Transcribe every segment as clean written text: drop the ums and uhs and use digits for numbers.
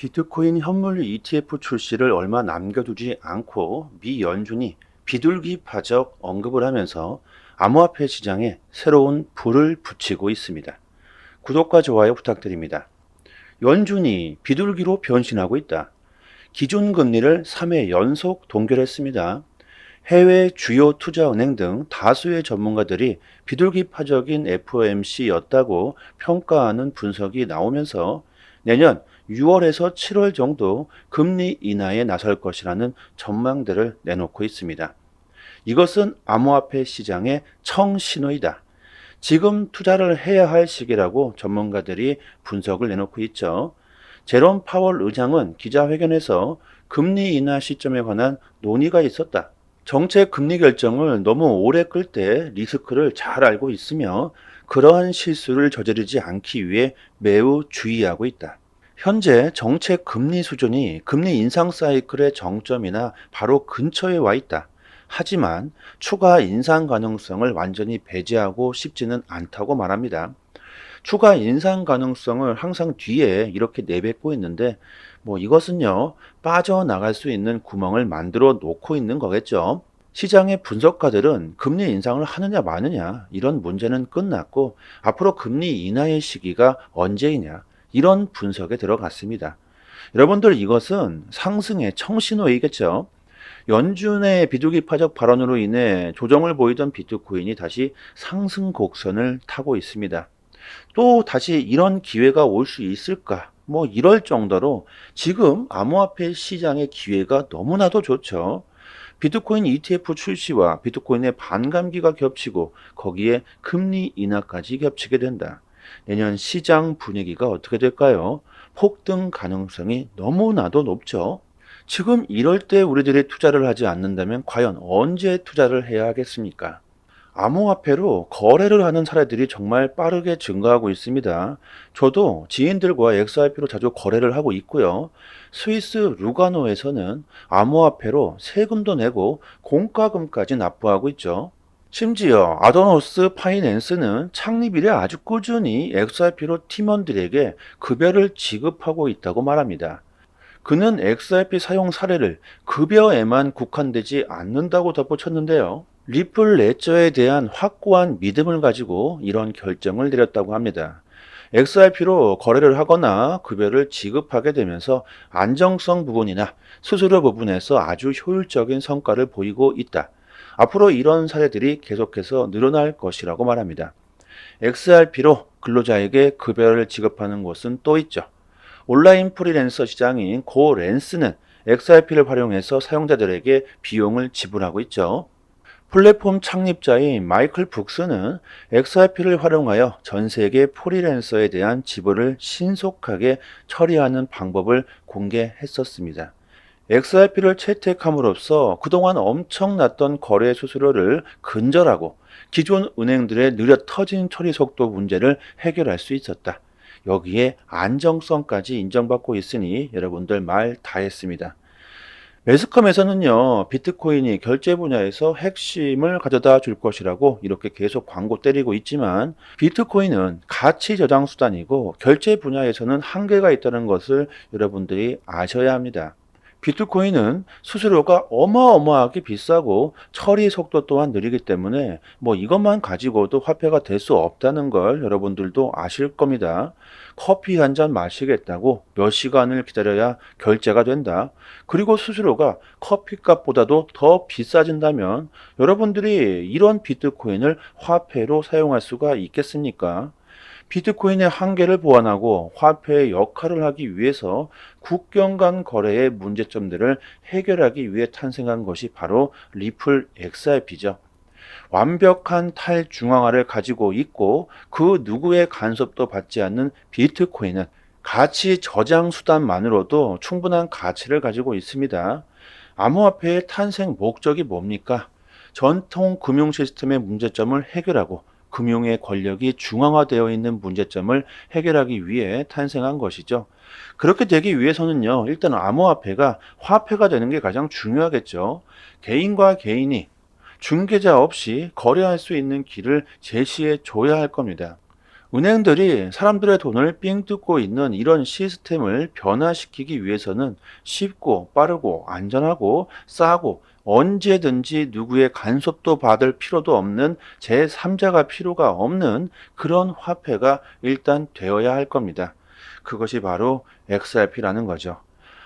비트코인 현물 ETF 출시를 얼마 남겨두지 않고 미 연준이 비둘기 파적 언급을 하면서 암호화폐 시장에 새로운 불을 붙이고 있습니다. 구독과 좋아요 부탁드립니다. 연준이 비둘기로 변신하고 있다. 기준금리를 3회 연속 동결했습니다. 해외 주요 투자은행 등 다수의 전문가들이 비둘기 파적인 FOMC였다고 평가하는 분석이 나오면서 내년 6월에서 7월 정도 금리 인하에 나설 것이라는 전망들을 내놓고 있습니다. 이것은 암호화폐 시장의 청신호이다. 지금 투자를 해야 할 시기라고 전문가들이 분석을 내놓고 있죠. 제롬 파월 의장은 기자회견에서 금리 인하 시점에 관한 논의가 있었다. 정책 금리 결정을 너무 오래 끌 때 리스크를 잘 알고 있으며 그러한 실수를 저지르지 않기 위해 매우 주의하고 있다. 현재 정책 금리 수준이 금리 인상 사이클의 정점이나 바로 근처에 와 있다. 하지만 추가 인상 가능성을 완전히 배제하고 싶지는 않다고 말합니다. 추가 인상 가능성을 항상 뒤에 이렇게 내뱉고 있는데 이것은요, 빠져나갈 수 있는 구멍을 만들어 놓고 있는 거겠죠. 시장의 분석가들은 금리 인상을 하느냐 마느냐 이런 문제는 끝났고 앞으로 금리 인하의 시기가 언제이냐 이런 분석에 들어갔습니다. 여러분들 이것은 상승의 청신호이겠죠. 연준의 비둘기 파적 발언으로 인해 조정을 보이던 비트코인이 다시 상승 곡선을 타고 있습니다. 또 다시 이런 기회가 올 수 있을까? 이럴 정도로 지금 암호화폐 시장의 기회가 너무나도 좋죠. 비트코인 ETF 출시와 비트코인의 반감기가 겹치고 거기에 금리 인하까지 겹치게 된다. 내년 시장 분위기가 어떻게 될까요? 폭등 가능성이 너무나도 높죠. 지금 이럴 때 우리들이 투자를 하지 않는다면 과연 언제 투자를 해야 하겠습니까? 암호화폐로 거래를 하는 사례들이 정말 빠르게 증가하고 있습니다. 저도 지인들과 XRP로 자주 거래를 하고 있고요. 스위스 루가노에서는 암호화폐로 세금도 내고 공과금까지 납부하고 있죠. 심지어 아도노스 파이낸스는 창립 이래 아주 꾸준히 XRP로 팀원들에게 급여를 지급하고 있다고 말합니다. 그는 XRP 사용 사례를 급여에만 국한되지 않는다고 덧붙였는데요. 리플 레저에 대한 확고한 믿음을 가지고 이런 결정을 내렸다고 합니다. XRP로 거래를 하거나 급여를 지급하게 되면서 안정성 부분이나 수수료 부분에서 아주 효율적인 성과를 보이고 있다. 앞으로 이런 사례들이 계속해서 늘어날 것이라고 말합니다. XRP로 근로자에게 급여를 지급하는 곳은 또 있죠. 온라인 프리랜서 시장인 고랜스는 XRP를 활용해서 사용자들에게 비용을 지불하고 있죠. 플랫폼 창립자인 마이클 북스는 XRP를 활용하여 전 세계 프리랜서에 대한 지불을 신속하게 처리하는 방법을 공개했었습니다. XRP를 채택함으로써 그동안 엄청났던 거래 수수료를 근절하고 기존 은행들의 느려 터진 처리 속도 문제를 해결할 수 있었다. 여기에 안정성까지 인정받고 있으니 여러분들 말 다 했습니다. 매스컴에서는요, 비트코인이 결제 분야에서 핵심을 가져다 줄 것이라고 이렇게 계속 광고 때리고 있지만 비트코인은 가치 저장 수단이고 결제 분야에서는 한계가 있다는 것을 여러분들이 아셔야 합니다. 비트코인은 수수료가 어마어마하게 비싸고 처리 속도 또한 느리기 때문에 이것만 가지고도 화폐가 될 수 없다는 걸 여러분들도 아실 겁니다. 커피 한 잔 마시겠다고 몇 시간을 기다려야 결제가 된다. 그리고 수수료가 커피값보다도 더 비싸진다면 여러분들이 이런 비트코인을 화폐로 사용할 수가 있겠습니까? 비트코인의 한계를 보완하고 화폐의 역할을 하기 위해서 국경 간 거래의 문제점들을 해결하기 위해 탄생한 것이 바로 리플 XRP죠. 완벽한 탈중앙화를 가지고 있고 그 누구의 간섭도 받지 않는 비트코인은 가치 저장 수단만으로도 충분한 가치를 가지고 있습니다. 암호화폐의 탄생 목적이 뭡니까? 전통 금융 시스템의 문제점을 해결하고 금융의 권력이 중앙화되어 있는 문제점을 해결하기 위해 탄생한 것이죠. 그렇게 되기 위해서는요, 일단 암호화폐가 화폐가 되는 게 가장 중요하겠죠. 개인과 개인이 중개자 없이 거래할 수 있는 길을 제시해 줘야 할 겁니다. 은행들이 사람들의 돈을 삥 뜯고 있는 이런 시스템을 변화시키기 위해서는 쉽고 빠르고 안전하고 싸고 언제든지 누구의 간섭도 받을 필요도 없는 제3자가 필요가 없는 그런 화폐가 일단 되어야 할 겁니다. 그것이 바로 XRP라는 거죠.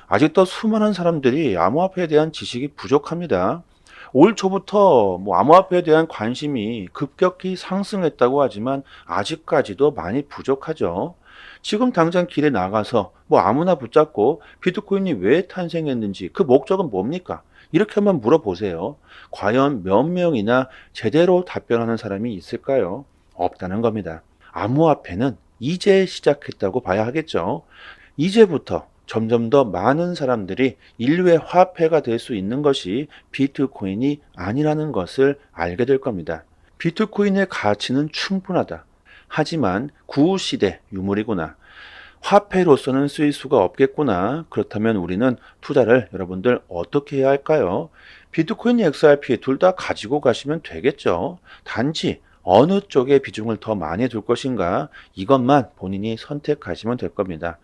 아직도 수많은 사람들이 암호화폐에 대한 지식이 부족합니다. 올 초부터 암호화폐에 대한 관심이 급격히 상승했다고 하지만 아직까지도 많이 부족하죠. 지금 당장 길에 나가서 아무나 붙잡고 비트코인이 왜 탄생했는지 그 목적은 뭡니까? 이렇게 한번 물어보세요. 과연 몇 명이나 제대로 답변하는 사람이 있을까요? 없다는 겁니다. 암호화폐는 이제 시작했다고 봐야 하겠죠. 이제부터 점점 더 많은 사람들이 인류의 화폐가 될 수 있는 것이 비트코인이 아니라는 것을 알게 될 겁니다. 비트코인의 가치는 충분하다. 하지만 구시대 유물이구나. 화폐로서는 쓰일 수가 없겠구나. 그렇다면 우리는 투자를 여러분들 어떻게 해야 할까요? 비트코인, XRP 둘 다 가지고 가시면 되겠죠. 단지 어느 쪽에 비중을 더 많이 둘 것인가 이것만 본인이 선택하시면 될 겁니다.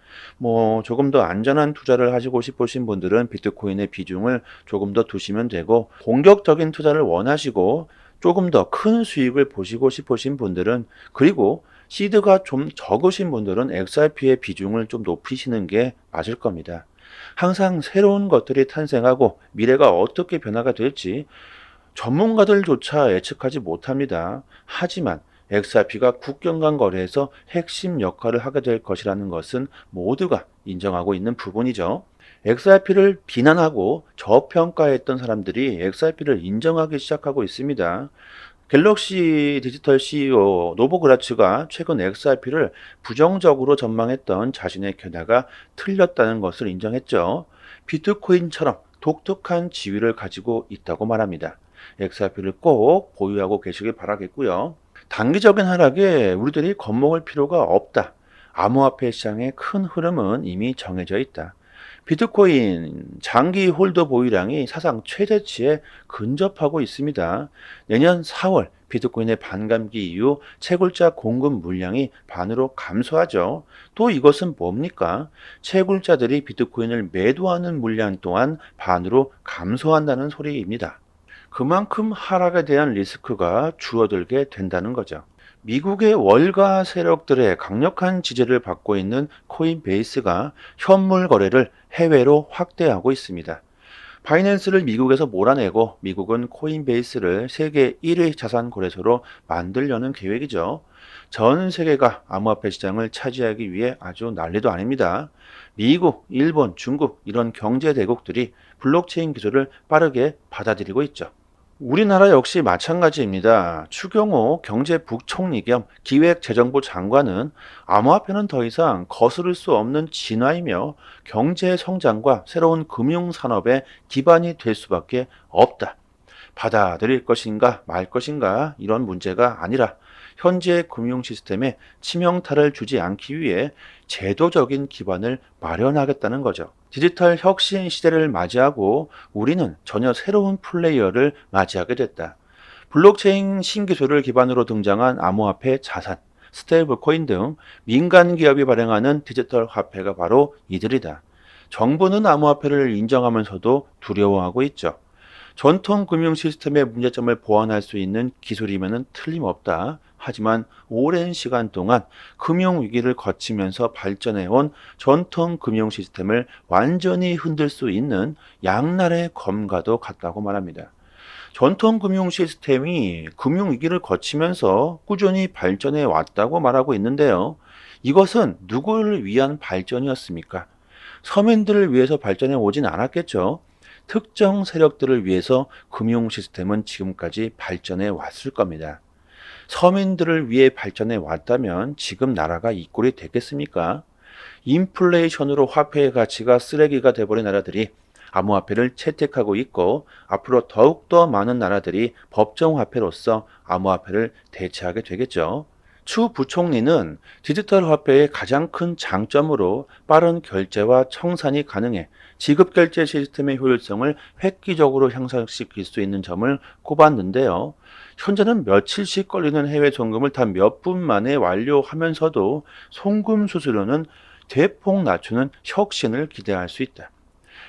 조금 더 안전한 투자를 하시고 싶으신 분들은 비트코인의 비중을 조금 더 두시면 되고, 공격적인 투자를 원하시고 조금 더 큰 수익을 보시고 싶으신 분들은, 그리고 시드가 좀 적으신 분들은 XRP의 비중을 좀 높이시는 게 맞을 겁니다. 항상 새로운 것들이 탄생하고 미래가 어떻게 변화가 될지 전문가들조차 예측하지 못합니다. 하지만 XRP가 국경 간 거래에서 핵심 역할을 하게 될 것이라는 것은 모두가 인정하고 있는 부분이죠. XRP를 비난하고 저평가했던 사람들이 XRP를 인정하기 시작하고 있습니다. 갤럭시 디지털 CEO 노보그라츠가 최근 XRP를 부정적으로 전망했던 자신의 견해가 틀렸다는 것을 인정했죠. 비트코인처럼 독특한 지위를 가지고 있다고 말합니다. XRP를 꼭 보유하고 계시길 바라겠고요. 단기적인 하락에 우리들이 겁먹을 필요가 없다. 암호화폐 시장의 큰 흐름은 이미 정해져 있다. 비트코인 장기 홀더 보유량이 사상 최대치에 근접하고 있습니다. 내년 4월 비트코인의 반감기 이후 채굴자 공급 물량이 반으로 감소하죠. 또 이것은 뭡니까? 채굴자들이 비트코인을 매도하는 물량 또한 반으로 감소한다는 소리입니다. 그만큼 하락에 대한 리스크가 줄어들게 된다는 거죠. 미국의 월가 세력들의 강력한 지지를 받고 있는 코인베이스가 현물 거래를 해외로 확대하고 있습니다. 바이낸스를 미국에서 몰아내고 미국은 코인베이스를 세계 1위 자산 거래소로 만들려는 계획이죠. 전 세계가 암호화폐 시장을 차지하기 위해 아주 난리도 아닙니다. 미국, 일본, 중국 이런 경제 대국들이 블록체인 기술을 빠르게 받아들이고 있죠. 우리나라 역시 마찬가지입니다. 추경호 경제부총리 겸 기획재정부 장관은 암호화폐는 더 이상 거스를 수 없는 진화이며 경제 성장과 새로운 금융산업의 기반이 될 수밖에 없다. 받아들일 것인가 말 것인가 이런 문제가 아니라 현재 금융 시스템에 치명타를 주지 않기 위해 제도적인 기반을 마련하겠다는 거죠. 디지털 혁신 시대를 맞이하고 우리는 전혀 새로운 플레이어를 맞이하게 됐다. 블록체인 신기술을 기반으로 등장한 암호화폐 자산, 스테이블 코인 등 민간 기업이 발행하는 디지털 화폐가 바로 이들이다. 정부는 암호화폐를 인정하면서도 두려워하고 있죠. 전통 금융 시스템의 문제점을 보완할 수 있는 기술이면 틀림없다. 하지만 오랜 시간 동안 금융 위기를 거치면서 발전해온 전통 금융 시스템을 완전히 흔들 수 있는 양날의 검과도 같다고 말합니다. 전통 금융 시스템이 금융 위기를 거치면서 꾸준히 발전해 왔다고 말하고 있는데요. 이것은 누구를 위한 발전이었습니까? 서민들을 위해서 발전해 오진 않았겠죠. 특정 세력들을 위해서 금융 시스템은 지금까지 발전해 왔을 겁니다. 서민들을 위해 발전해 왔다면 지금 나라가 이 꼴이 됐겠습니까? 인플레이션으로 화폐의 가치가 쓰레기가 돼버린 나라들이 암호화폐를 채택하고 있고, 앞으로 더욱더 많은 나라들이 법정화폐로서 암호화폐를 대체하게 되겠죠. 추 부총리는 디지털 화폐의 가장 큰 장점으로 빠른 결제와 청산이 가능해 지급 결제 시스템의 효율성을 획기적으로 향상시킬 수 있는 점을 꼽았는데요. 현재는 며칠씩 걸리는 해외 송금을 단 몇 분 만에 완료하면서도 송금 수수료는 대폭 낮추는 혁신을 기대할 수 있다.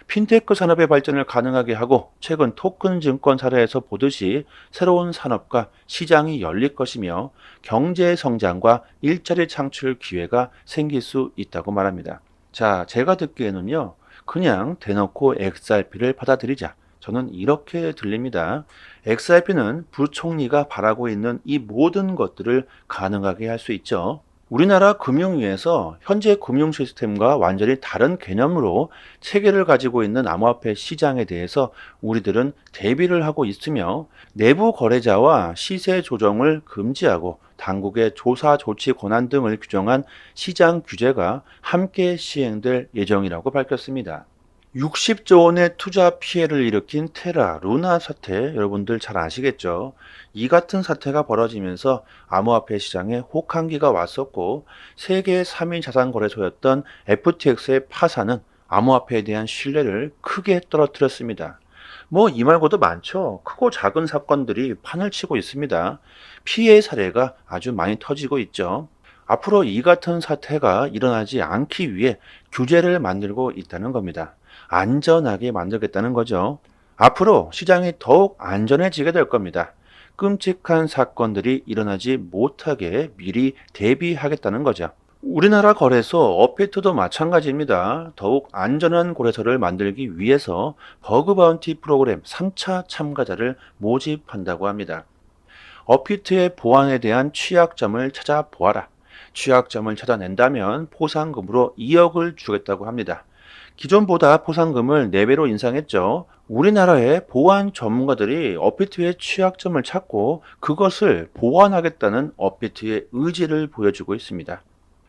핀테크 산업의 발전을 가능하게 하고 최근 토큰 증권 사례에서 보듯이 새로운 산업과 시장이 열릴 것이며 경제 성장과 일자리 창출 기회가 생길 수 있다고 말합니다. 자, 제가 듣기에는요, 그냥 대놓고 XRP를 받아들이자. 저는 이렇게 들립니다. XRP는 부총리가 바라고 있는 이 모든 것들을 가능하게 할 수 있죠. 우리나라 금융위에서 현재 금융 시스템과 완전히 다른 개념으로 체계를 가지고 있는 암호화폐 시장에 대해서 우리들은 대비를 하고 있으며 내부 거래자와 시세 조정을 금지하고 당국의 조사 조치 권한 등을 규정한 시장 규제가 함께 시행될 예정이라고 밝혔습니다. 60조 원의 투자 피해를 일으킨 테라, 루나 사태 여러분들 잘 아시겠죠? 이 같은 사태가 벌어지면서 암호화폐 시장에 혹한기가 왔었고 세계 3위 자산 거래소였던 FTX의 파산은 암호화폐에 대한 신뢰를 크게 떨어뜨렸습니다. 뭐 이 말고도 많죠. 크고 작은 사건들이 판을 치고 있습니다. 피해 사례가 아주 많이 터지고 있죠. 앞으로 이 같은 사태가 일어나지 않기 위해 규제를 만들고 있다는 겁니다. 안전하게 만들겠다는 거죠. 앞으로 시장이 더욱 안전해지게 될 겁니다. 끔찍한 사건들이 일어나지 못하게 미리 대비하겠다는 거죠. 우리나라 거래소 업비트도 마찬가지입니다. 더욱 안전한 거래소를 만들기 위해서 버그 바운티 프로그램 3차 참가자를 모집한다고 합니다. 업비트의 보안에 대한 취약점을 찾아보아라. 취약점을 찾아낸다면 포상금으로 2억을 주겠다고 합니다. 기존보다 포상금을 4배로 인상했죠. 우리나라의 보안 전문가들이 업비트의 취약점을 찾고 그것을 보완하겠다는 업비트의 의지를 보여주고 있습니다.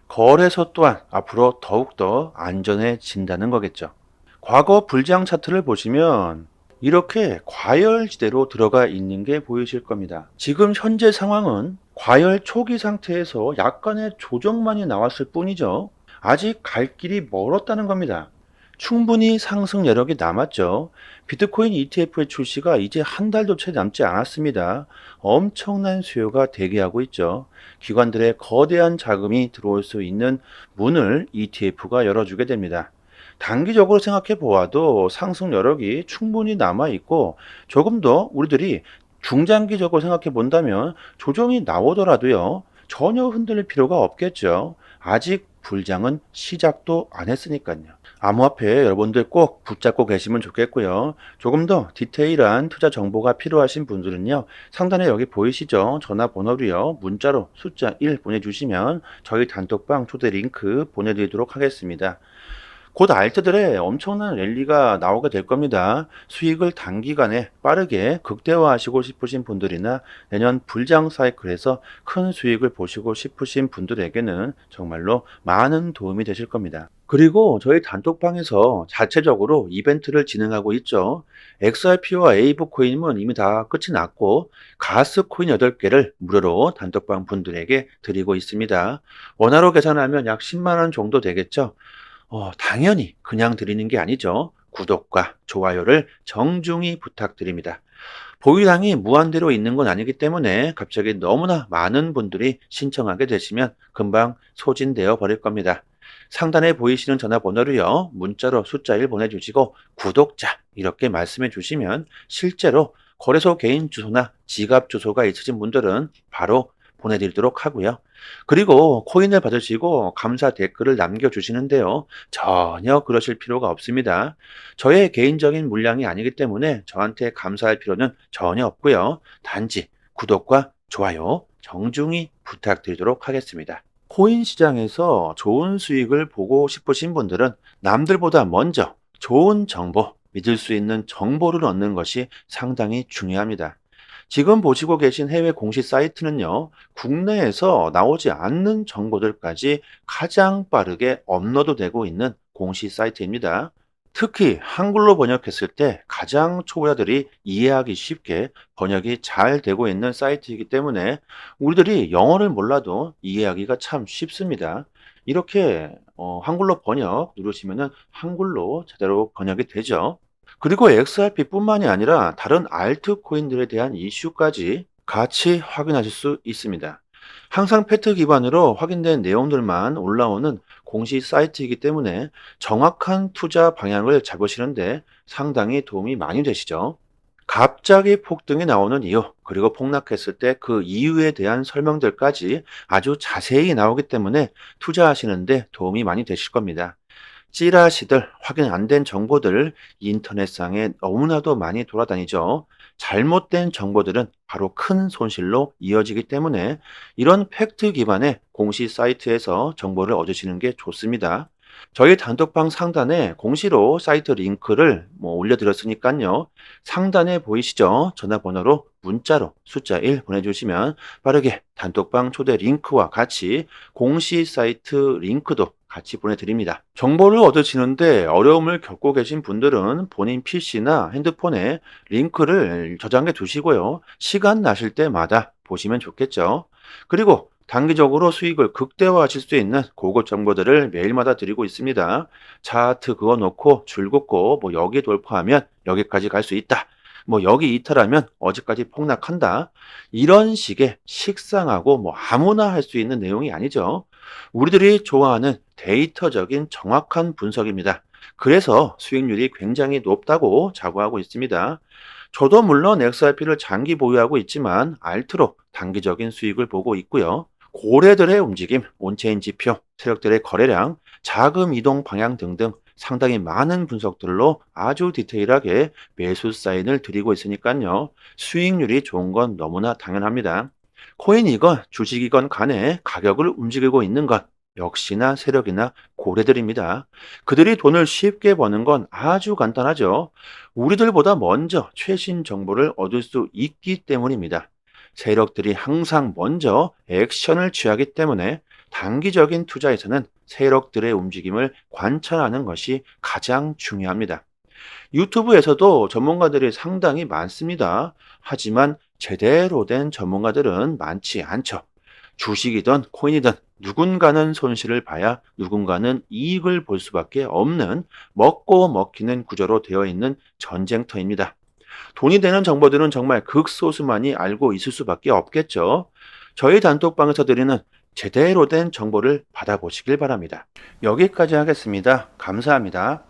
거래소 또한 앞으로 더욱더 안전해진다는 거겠죠. 과거 불장 차트를 보시면 이렇게 과열지대로 들어가 있는 게 보이실 겁니다. 지금 현재 상황은 과열 초기 상태에서 약간의 조정만이 나왔을 뿐이죠. 아직 갈 길이 멀었다는 겁니다. 충분히 상승 여력이 남았죠. 비트코인 ETF의 출시가 이제 한 달도 채 남지 않았습니다. 엄청난 수요가 대기하고 있죠. 기관들의 거대한 자금이 들어올 수 있는 문을 ETF가 열어주게 됩니다. 단기적으로 생각해 보아도 상승 여력이 충분히 남아 있고 조금 더 우리들이 중장기적으로 생각해 본다면 조정이 나오더라도요. 전혀 흔들릴 필요가 없겠죠. 아직 불장은 시작도 안 했으니까요. 암호화폐 여러분들 꼭 붙잡고 계시면 좋겠고요. 조금 더 디테일한 투자 정보가 필요하신 분들은요. 상단에 여기 보이시죠? 전화번호로요. 문자로 숫자 1 보내주시면 저희 단톡방 초대 링크 보내드리도록 하겠습니다. 곧 알트들의 엄청난 랠리가 나오게 될 겁니다. 수익을 단기간에 빠르게 극대화하시고 싶으신 분들이나 내년 불장 사이클에서 큰 수익을 보시고 싶으신 분들에게는 정말로 많은 도움이 되실 겁니다. 그리고 저희 단톡방에서 자체적으로 이벤트를 진행하고 있죠. XRP와 에이브코인은 이미 다 끝이 났고 가스코인 8개를 무료로 단톡방 분들에게 드리고 있습니다. 원화로 계산하면 약 10만 원 정도 되겠죠. 당연히 그냥 드리는 게 아니죠. 구독과 좋아요를 정중히 부탁드립니다. 보유량이 무한대로 있는 건 아니기 때문에 갑자기 너무나 많은 분들이 신청하게 되시면 금방 소진되어 버릴 겁니다. 상단에 보이시는 전화번호로요. 문자로 숫자 1 보내주시고 구독자 이렇게 말씀해 주시면 실제로 거래소 개인 주소나 지갑 주소가 있으신 분들은 바로 보내드리도록 하고요. 그리고 코인을 받으시고 감사 댓글을 남겨주시는데요. 전혀 그러실 필요가 없습니다. 저의 개인적인 물량이 아니기 때문에 저한테 감사할 필요는 전혀 없고요. 단지 구독과 좋아요 정중히 부탁드리도록 하겠습니다. 코인 시장에서 좋은 수익을 보고 싶으신 분들은 남들보다 먼저 좋은 정보, 믿을 수 있는 정보를 얻는 것이 상당히 중요합니다. 지금 보시고 계신 해외 공시 사이트는요, 국내에서 나오지 않는 정보들까지 가장 빠르게 업로드되고 있는 공시 사이트입니다. 특히 한글로 번역했을 때 가장 초보자들이 이해하기 쉽게 번역이 잘 되고 있는 사이트이기 때문에 우리들이 영어를 몰라도 이해하기가 참 쉽습니다. 이렇게 한글로 번역 누르시면은 한글로 제대로 번역이 되죠. 그리고 XRP뿐만이 아니라 다른 알트 코인들에 대한 이슈까지 같이 확인하실 수 있습니다. 항상 팩트 기반으로 확인된 내용들만 올라오는 공식 사이트이기 때문에 정확한 투자 방향을 잡으시는데 상당히 도움이 많이 되시죠. 갑자기 폭등이 나오는 이유, 그리고 폭락했을 때 그 이유에 대한 설명들까지 아주 자세히 나오기 때문에 투자하시는데 도움이 많이 되실 겁니다. 찌라시들, 확인 안 된 정보들 인터넷상에 너무나도 많이 돌아다니죠. 잘못된 정보들은 바로 큰 손실로 이어지기 때문에 이런 팩트 기반의 공시 사이트에서 정보를 얻으시는 게 좋습니다. 저희 단톡방 상단에 공시로 사이트 링크를 올려드렸으니까요. 상단에 보이시죠? 전화번호로 문자로 숫자 1 보내주시면 빠르게 단톡방 초대 링크와 같이 공시 사이트 링크도 같이 보내드립니다. 정보를 얻으시는데 어려움을 겪고 계신 분들은 본인 PC나 핸드폰에 링크를 저장해 두시고요. 시간 나실 때마다 보시면 좋겠죠. 그리고 단기적으로 수익을 극대화하실 수 있는 고급 정보들을 매일마다 드리고 있습니다. 차트 그어놓고 줄긋고 여기 돌파하면 여기까지 갈 수 있다. 여기 이탈하면 어디까지 폭락한다. 이런 식의 식상하고 아무나 할 수 있는 내용이 아니죠. 우리들이 좋아하는 데이터적인 정확한 분석입니다. 그래서 수익률이 굉장히 높다고 자부하고 있습니다. 저도 물론 XRP를 장기 보유하고 있지만 알트로 단기적인 수익을 보고 있고요. 고래들의 움직임, 온체인 지표, 세력들의 거래량, 자금 이동 방향 등등 상당히 많은 분석들로 아주 디테일하게 매수 사인을 드리고 있으니까요. 수익률이 좋은 건 너무나 당연합니다. 코인이건 주식이건 간에 가격을 움직이고 있는 것 역시나 세력이나 고래들입니다. 그들이 돈을 쉽게 버는 건 아주 간단하죠. 우리들보다 먼저 최신 정보를 얻을 수 있기 때문입니다. 세력들이 항상 먼저 액션을 취하기 때문에 단기적인 투자에서는 세력들의 움직임을 관찰하는 것이 가장 중요합니다. 유튜브에서도 전문가들이 상당히 많습니다. 하지만 제대로 된 전문가들은 많지 않죠. 주식이든 코인이든 누군가는 손실을 봐야 누군가는 이익을 볼 수밖에 없는 먹고 먹히는 구조로 되어 있는 전쟁터입니다. 돈이 되는 정보들은 정말 극소수만이 알고 있을 수밖에 없겠죠. 저희 단톡방에서 드리는 제대로 된 정보를 받아보시길 바랍니다. 여기까지 하겠습니다. 감사합니다.